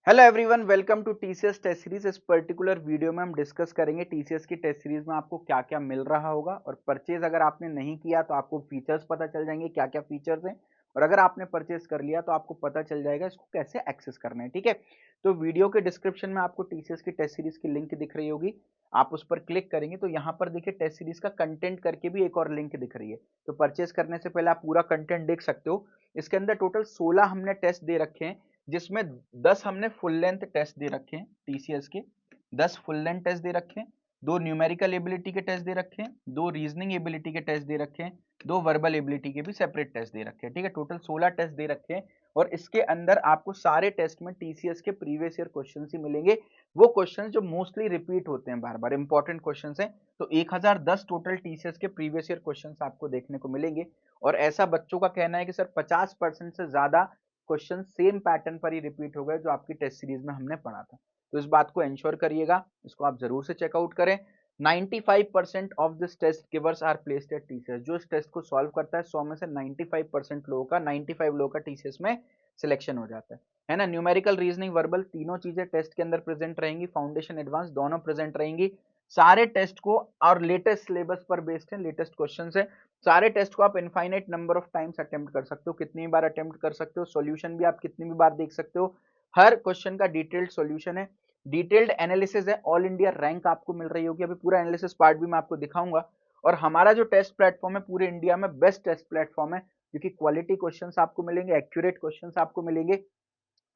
Hello everyone, welcome to TCS test series. इस particular video में हम डिस्कस करेंगे टीसीएस की टेस्ट सीरीज में आपको क्या क्या मिल रहा होगा और परचेज अगर आपने नहीं किया तो आपको फीचर्स पता चल जाएंगे क्या क्या फीचर्स हैं, और अगर आपने परचेज कर लिया तो आपको पता चल जाएगा इसको कैसे एक्सेस करना है। ठीक है, तो वीडियो के डिस्क्रिप्शन में आपको टीसीएस की टेस्ट सीरीज की लिंक दिख रही होगी। आप उस पर क्लिक करेंगे तो यहाँ पर देखिए टेस्ट सीरीज का कंटेंट करके भी एक और लिंक दिख रही है। तो परचेज करने से पहले आप पूरा कंटेंट देख सकते हो। इसके अंदर टोटल 16 हमने टेस्ट दे रखे हैं, जिसमें 10 हमने फुल लेंथ टेस्ट दे रखे हैं टीसीएस के। 10 फुल लेंथ टेस्ट दे रखे हैं, 2 न्यूमेरिकल एबिलिटी के टेस्ट दे रखे हैं, 2 रीजनिंग एबिलिटी के टेस्ट दे रखे हैं, 2 वर्बल एबिलिटी के भी सेपरेट टेस्ट दे रखे हैं। ठीक है, टोटल 16 टेस्ट दे रखे हैं और इसके अंदर आपको सारे टेस्ट में टीसीएस के प्रीवियस ईयर क्वेश्चन ही मिलेंगे। वो क्वेश्चन जो मोस्टली रिपीट होते हैं, बार बार इंपॉर्टेंट क्वेश्चन हैं। तो 1010 टोटल टीसीएस के प्रीवियस ईयर क्वेश्चन आपको देखने को मिलेंगे। और ऐसा बच्चों का कहना है कि सर 50% से ज्यादा क्वेश्चन सेम पैटर्न पर ही रिपीट हो गए जो आपकी टेस्ट सीरीज में हमने पढ़ा था। तो इस बात को एंश्योर करिएगा, इसको आप जरूर से चेकआउट करें। 95% of this test givers are placed at TCS. जो इस टेस्ट को सॉल्व करता है 100 में से 95% लोगों का 95 लोगों का टीसीएस में सिलेक्शन हो जाता है ना। न्यूमेरिकल, रीजनिंग, वर्बल तीनों चीजें टेस्ट के अंदर प्रेजेंट रहेंगी, फाउंडेशन एडवांस दोनों प्रेजेंट रहेंगी। सारे टेस्ट को और लेटेस्ट सिलेबस पर बेस्ड है, लेटेस्ट क्वेश्चन है। सारे टेस्ट को आप infinite number of times attempt कर सकते हो, कितनी बार अटेम्प्ट कर सकते हो। सॉल्यूशन भी आप कितनी भी बार देख सकते हो। हर क्वेश्चन का डिटेल्ड सॉल्यूशन है, डिटेल्ड एनालिसिस है, ऑल इंडिया रैंक आपको मिल रही होगी। अभी पूरा एनालिसिस पार्ट भी मैं आपको दिखाऊंगा। और हमारा जो टेस्ट प्लेटफॉर्म है पूरे इंडिया में बेस्ट टेस्ट प्लेटफॉर्म है, क्योंकि क्वालिटी क्वेश्चंस आपको मिलेंगे, एक्यूरेट क्वेश्चंस आपको मिलेंगे,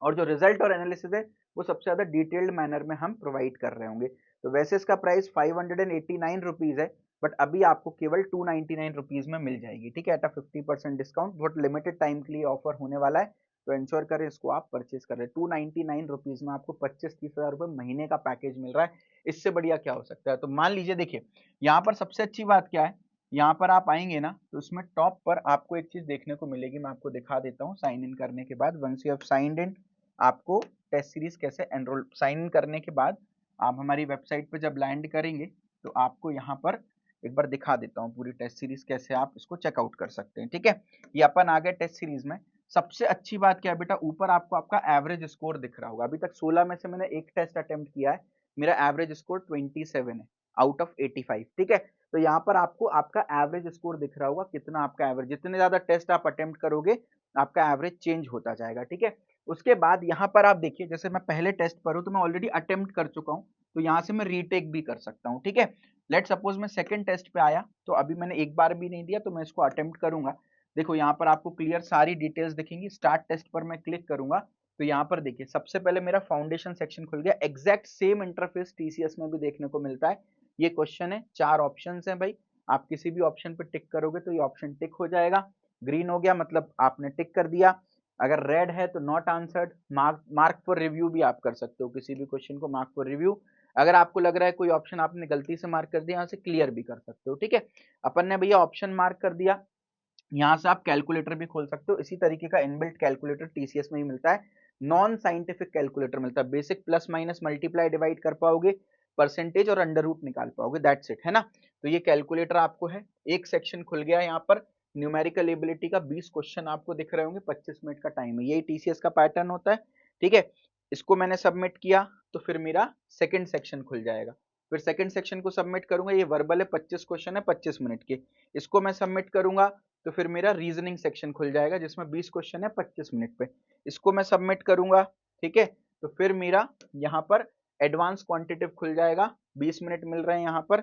और जो रिजल्ट और एनालिसिस है वो सबसे ज्यादा डिटेल्ड मैनर में हम प्रोवाइड कर रहे होंगे। तो वैसे इसका प्राइस 589 रुपीज है, बट अभी आपको केवल 299 रुपीज में मिल जाएगी। ठीक है, एट 50% डिस्काउंट, बहुत लिमिटेड टाइम के लिए ऑफर होने वाला है। तो इंश्योर करें इसको आप परचेज कर रहे हैं। 299 रुपीज में आपको 25-30 हजार रुपए महीने का पैकेज मिल रहा है। इससे बढ़िया क्या हो सकता है। तो मान लीजिए, देखिए यहाँ पर सबसे अच्छी बात क्या है, यहाँ पर आप आएंगे ना तो इसमें टॉप पर आपको एक चीज देखने को मिलेगी, मैं आपको दिखा देता हूँ। साइन इन करने के बाद, once you have signed in, आपको टेस्ट सीरीज कैसे एनरोल, साइन इन करने के बाद आप हमारी वेबसाइट पे जब लैंड करेंगे तो आपको यहाँ पर एक बार दिखा देता हूँ पूरी टेस्ट सीरीज कैसे आप इसको चेकआउट कर सकते हैं। ठीक है, ये अपन आ गए टेस्ट सीरीज में। सबसे अच्छी बात क्या है बेटा, ऊपर आपको आपका एवरेज स्कोर दिख रहा होगा। अभी तक 16 में से मैंने एक टेस्ट अटेम्प्ट किया है, मेरा एवरेज स्कोर 27 है आउट ऑफ 85। ठीक है, तो यहाँ पर आपको आपका एवरेज स्कोर दिख रहा होगा, कितना आपका एवरेज, जितने ज्यादा टेस्ट आप अटेम्प्ट करोगे आपका एवरेज चेंज होता जाएगा। ठीक है, उसके बाद यहाँ पर आप देखिए, जैसे मैं पहले टेस्ट पर हूँ तो मैं ऑलरेडी अटेम्प्ट कर चुका हूँ, तो यहाँ से मैं रीटेक भी कर सकता हूँ। ठीक है, लेट सपोज मैं सेकंड टेस्ट पे आया तो अभी मैंने एक बार भी नहीं दिया तो मैं इसको अटेम्प्ट करूंगा। देखो यहाँ पर आपको क्लियर सारी डिटेल्स दिखेंगी। स्टार्ट टेस्ट पर मैं क्लिक करूंगा तो यहाँ पर देखिए सबसे पहले मेरा फाउंडेशन सेक्शन खुल गया। एग्जैक्ट सेम इंटरफेस टीसीएस में भी देखने को मिलता है। ये क्वेश्चन है, 4 ऑप्शन है भाई, आप किसी भी ऑप्शन पे टिक करोगे तो ये ऑप्शन टिक हो जाएगा। ग्रीन हो गया मतलब आपने टिक कर दिया। अगर रेड है तो not answered, mark for review भी आप कर सकते हो, किसी भी क्वेश्चन को मार्क फॉर रिव्यू। अगर आपको लग रहा है कोई ऑप्शन आपने गलती से मार्क कर दिया, यहाँ से क्लियर भी कर सकते हो। ठीक है, अपन ने भैया ऑप्शन मार्क कर दिया, यहाँ से आप कैलकुलेटर भी खोल सकते हो। इसी तरीके का इनबिल्ट कैलकुलेटर टीसीएस में ही मिलता है। नॉन साइंटिफिक कैलकुलेटर मिलता है, basic plus minus multiply divide कर पाओगे, परसेंटेज और अंडर रूट निकाल पाओगे, दैट्स इट, है ना। तो ये कैलकुलेटर आपको है। एक सेक्शन खुल गया यहाँ पर न्यूमेरिकल एबिलिटी का, 20 क्वेश्चन आपको दिख रहे होंगे, 25 मिनट का टाइम है, यही टीसीएस का पैटर्न होता है। ठीक है, इसको मैंने सबमिट किया तो फिर मेरा सेकंड सेक्शन खुल जाएगा। फिर सेकंड सेक्शन को सबमिट करूंगा, ये वर्बल है, 25 क्वेश्चन है 25 मिनट के, इसको मैं सबमिट करूंगा तो फिर मेरा रीजनिंग सेक्शन खुल जाएगा जिसमें 20 क्वेश्चन है 25 मिनट पे, इसको मैं सबमिट करूंगा। ठीक है, तो फिर मेरा यहाँ पर एडवांस क्वांटिटेटिव खुल जाएगा, 20 मिनट मिल रहे हैं यहाँ पर।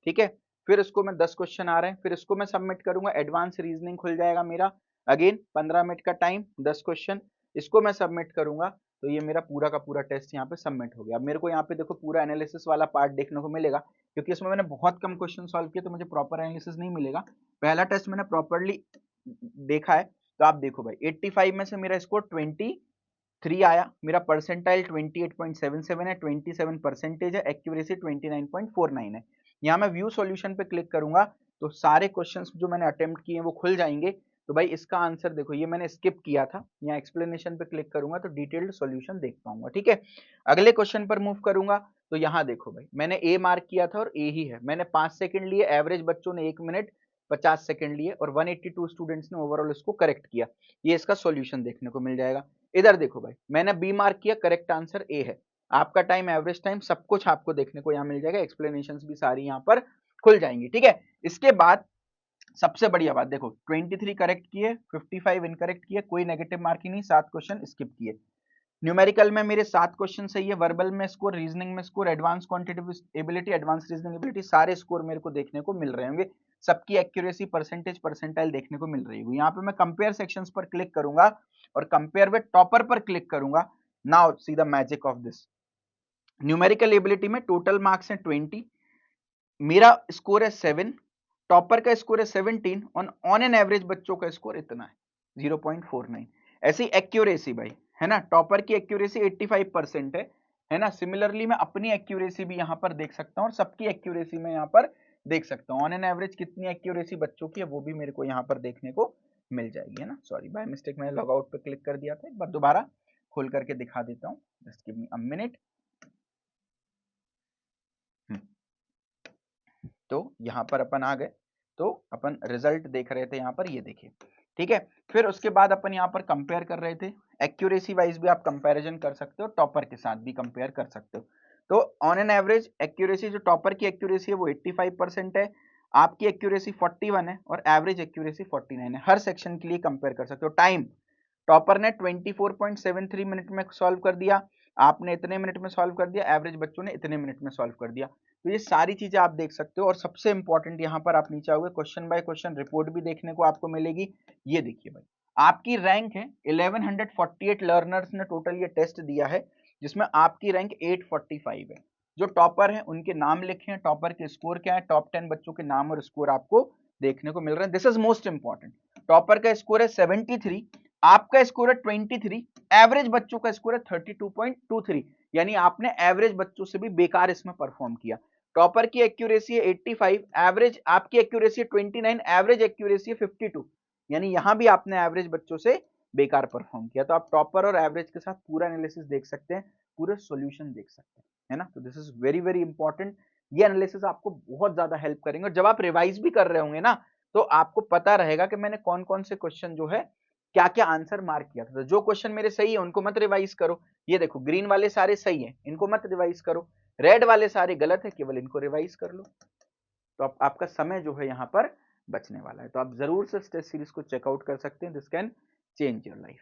ठीक है, फिर इसको मैं 10 क्वेश्चन आ रहे हैं, फिर इसको मैं सबमिट करूंगा, एडवांस रीजनिंग खुल जाएगा मेरा, अगेन 15 मिनट का टाइम, 10 क्वेश्चन, इसको मैं सबमिट करूंगा तो ये मेरा पूरा का पूरा टेस्ट यहाँ पे सबमिट हो गया। अब मेरे को यहाँ पे देखो पूरा एनालिसिस वाला पार्ट देखने को मिलेगा, क्योंकि इसमें मैंने बहुत कम क्वेश्चन सॉल्व किए तो मुझे प्रॉपर एनालिसिस नहीं मिलेगा। पहला टेस्ट मैंने प्रॉपरली देखा है, तो आप देखो भाई 85 में से मेरा स्कोर 23 आया, मेरा परसेंटाइल 28.77 है, 27 परसेंटेज है, एक्यूरेसी 29.49 है। यहाँ मैं व्यू सॉल्यूशन पे क्लिक करूंगा तो सारे क्वेश्चंस जो मैंने अटेम्प्ट किए हैं वो खुल जाएंगे। तो भाई इसका आंसर देखो, ये मैंने स्किप किया था, यहाँ एक्सप्लेनेशन पे क्लिक करूंगा तो डिटेल्ड सॉल्यूशन देख पाऊंगा। ठीक है, अगले क्वेश्चन पर मूव करूंगा तो यहाँ देखो भाई मैंने ए मार्क किया था और ए ही है, मैंने 5 सेकंड लिए, एवरेज बच्चों ने 1 मिनट 50 सेकंड लिए और 182 स्टूडेंट्स ने ओवरऑल इसको करेक्ट किया। ये इसका सॉल्यूशन देखने को मिल जाएगा। इधर देखो भाई, मैंने बी मार्क किया, करेक्ट आंसर ए है। आपका टाइम, एवरेज टाइम, सब कुछ आपको देखने को यहाँ मिल जाएगा, एक्सप्लेनेशन भी सारी यहाँ पर खुल जाएंगी, ठीक है। इसके बाद सबसे बढ़िया बात देखो, 23 करेक्ट किए, 55 इनकरेक्ट किए, कोई नेगेटिव मार्किंग नहीं, 7 क्वेश्चन स्किप किए। न्यूमेरिकल में मेरे 7 क्वेश्चन सही है, वर्बल में स्कोर, रीजनिंग में score, advance quantitative ability, advance reasoning ability, सारे स्कोर मेरे को देखने को मिल रहे होंगे। सबकी एक्यूरेसी परसेंटेज, परसेंटाइल देखने को मिल रही होगी। यहाँ पे मैं कंपेयर सेक्शंस पर क्लिक करूंगा और कंपेयर विद टॉपर पर क्लिक करूंगा। Now see the magic of this. Numerical ability में टोटल मार्क्स हैं 20, मेरा स्कोर है 7, टॉपर का स्कोर है 17, ऑन एन एवरेज बच्चों का स्कोर इतना है 0.49। ऐसी एक्यूरेसी भाई, है ना, टॉपर की एक्यूरेसी 85% है ना। सिमिलरली मैं अपनी एक्यूरेसी भी यहाँ पर देख सकता हूँ और सबकी एक्यूरेसी में यहाँ पर देख सकता हूँ। ऑन एन एवरेज कितनी एक्यूरेसी बच्चों की है वो भी मेरे को यहाँ पर देखने को मिल जाएगी, है ना। सॉरी बाय मिस्टेक मैंने लॉग आउट पे क्लिक कर दिया था, एक बार दोबारा खोल करके दिखा देता हूँ, just give me a minute. तो यहाँ पर अपन आ गए, तो अपन रिजल्ट देख रहे थे यहाँ पर, ये देखिए, ठीक है। फिर उसके बाद अपन यहाँ पर कंपेयर कर रहे थे, एक्यूरेसी वाइज भी आप कंपैरिजन कर सकते हो, टॉपर के साथ भी कंपेयर कर सकते हो। तो ऑन एन एवरेज एक्यूरेसी, जो टॉपर की एक्यूरेसी है वो 85% है, आपकी एक्यूरेसी 41 है और एवरेज एक्यूरेसी 49 है। हर सेक्शन के लिए कंपेयर कर सकते हो। टाइम, टॉपर ने 24.73 मिनट में सॉल्व कर दिया, आपने इतने मिनट में सॉल्व कर दिया, एवरेज बच्चों ने इतने मिनट में सॉल्व कर दिया। तो ये सारी चीजें आप देख सकते हो। और सबसे इंपॉर्टेंट यहाँ पर आप नीचे आओगे, क्वेश्चन बाय क्वेश्चन रिपोर्ट भी देखने को आपको मिलेगी। ये देखिए भाई, आपकी रैंक है 1148 लर्नर्स ने टोटल ये टेस्ट दिया है, जिसमें आपकी रैंक 845 है। जो टॉपर है उनके नाम लिखे हैं, टॉपर के स्कोर क्या है, टॉप 10 बच्चों के नाम और स्कोर आपको देखने को मिल रहे हैं। This is most important. Topper का स्कोर है 73, आपका स्कोर है 23, एवरेज बच्चों का स्कोर है 32.23, यानी आपने एवरेज बच्चों से भी बेकार इसमें परफॉर्म किया। टॉपर की एक्यूरेसी है 85, एवरेज आपकी एक्यूरेसी है 29, एवरेज एक्यूरेसी है 52, यानी यहां भी आपने एवरेज बच्चों से बेकार परफॉर्म किया। तो आप टॉपर और एवरेज के साथ पूरा एनालिसिस देख सकते हैं, पूरे सॉल्यूशन देख सकते हैं, है ना। तो this is very very important. ये एनालिसिस आपको बहुत ज्यादा हेल्प करेंगे, और जब आप रिवाइज भी कर रहे होंगे ना, तो आपको पता रहेगा कि मैंने कौन कौन से क्वेश्चन जो है क्या क्या आंसर मार्क किया था। तो जो क्वेश्चन मेरे सही है उनको मत रिवाइज करो, ये देखो ग्रीन वाले सारे सही है, इनको मत रिवाइज करो, रेड वाले सारे गलत है, केवल इनको रिवाइज कर लो। तो आपका समय जो है यहाँ पर बचने वाला है। तो आप जरूर से टेस्ट सीरीज को चेकआउट कर सकते हैं, this can change your life.